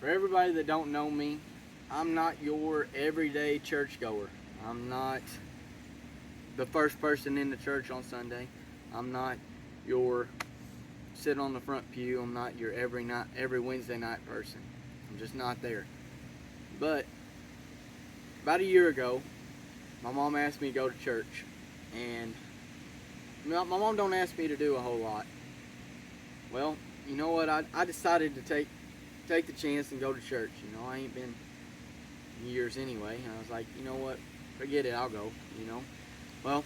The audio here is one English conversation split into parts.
For everybody that don't know me, I'm not your everyday churchgoer. I'm not the first person in the church on Sunday. I'm not your sit on the front pew. I'm not your every Wednesday night person. I'm just not there. But about a year ago, my mom asked me to go to church, and my mom don't ask me to do a whole lot. Well, you know what? I decided to take the chance and go to church. You know, I ain't been in years anyway. And I was like, you know what? Forget it. I'll go. You know. Well,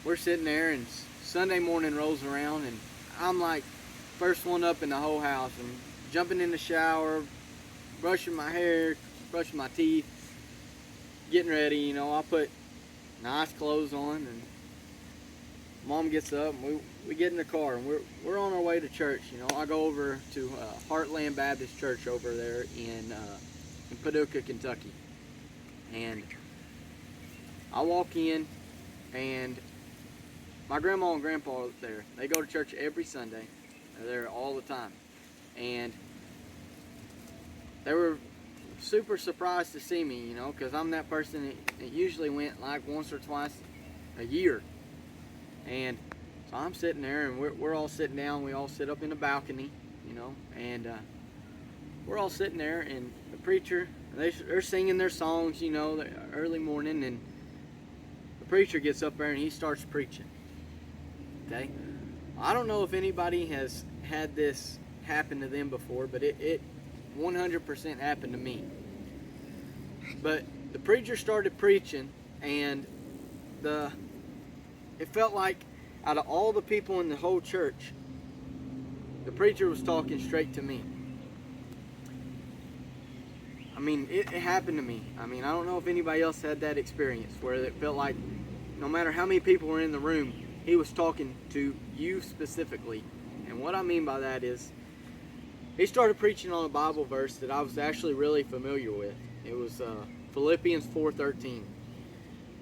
we're sitting there, and Sunday morning rolls around, and I'm like first one up in the whole house, and jumping in the shower, brushing my hair, brushing my teeth, getting ready. You know, I put nice clothes on, and Mom gets up, and we get in the car, and we're on our way to church. You know, I go over to Heartland Baptist Church over there in Paducah, Kentucky, and I walk in, and my grandma and grandpa are there. They go to church every Sunday. They're there all the time, and they were super surprised to see me. You know, because I'm that person that usually went like once or twice a year. And so I'm sitting there, and we're all sitting down. We all sit up in the balcony, you know, and we're all sitting there, and the preacher, they're singing their songs, you know, the early morning, and the preacher gets up there and he starts preaching. Okay, I don't know if anybody has had this happen to them before, but it 100% happened to me. But the preacher started preaching, and it felt like out of all the people in the whole church, the preacher was talking straight to me. I mean, it happened to me. I mean, I don't know if anybody else had that experience where it felt like no matter how many people were in the room, he was talking to you specifically. And what I mean by that is, he started preaching on a Bible verse that I was actually really familiar with. It was Philippians 4:13.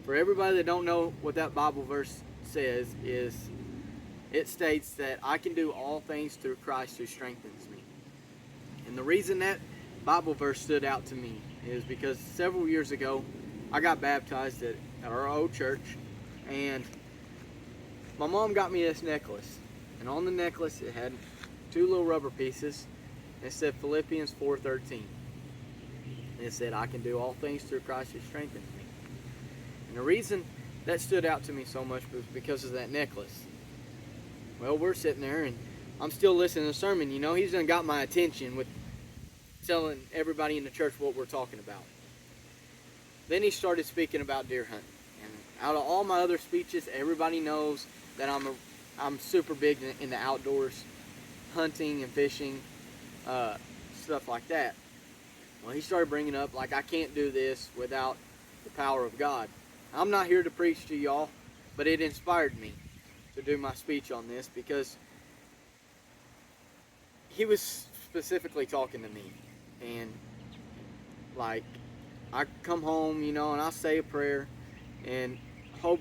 For everybody that don't know what that Bible verse says, is it states that I can do all things through Christ who strengthens me. And the reason that Bible verse stood out to me is because several years ago I got baptized at our old church, and my mom got me this necklace, and on the necklace it had two little rubber pieces, and it said Philippians 4:13, and it said I can do all things through Christ who strengthens me. And the reason that stood out to me so much was because of that necklace. Well, we're sitting there, and I'm still listening to the sermon. You know, he's done got my attention with telling everybody in the church what we're talking about. Then he started speaking about deer hunting. And out of all my other speeches, everybody knows that I'm super big in the outdoors, hunting and fishing, stuff like that. Well, he started bringing up, like, I can't do this without the power of God. I'm not here to preach to y'all, but it inspired me to do my speech on this because he was specifically talking to me. And like, I come home, you know, and I say a prayer and hope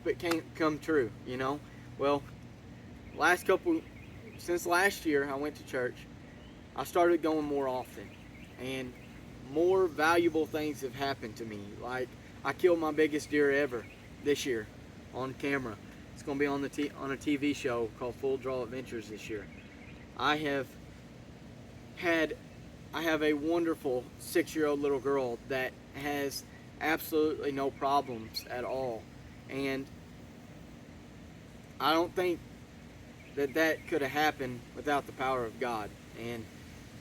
it can't come true, you know. Well, since last year I went to church, I started going more often, and more valuable things have happened to me. Like, I killed my biggest deer ever this year on camera. It's going to be on a TV show called Full Draw Adventures this year. I have a wonderful 6-year-old little girl that has absolutely no problems at all. And I don't think that could have happened without the power of God. And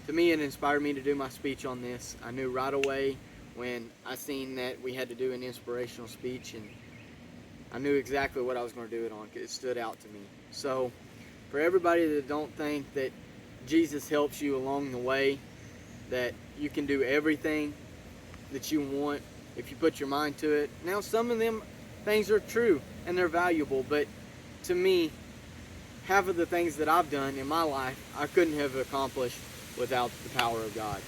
to me, it inspired me to do my speech on this. I knew right away when I seen that we had to do an inspirational speech, and I knew exactly what I was going to do it on because it stood out to me. So for everybody that don't think that Jesus helps you along the way, that you can do everything that you want if you put your mind to it. Now, some of them things are true and they're valuable, but to me, half of the things that I've done in my life, I couldn't have accomplished without the power of God.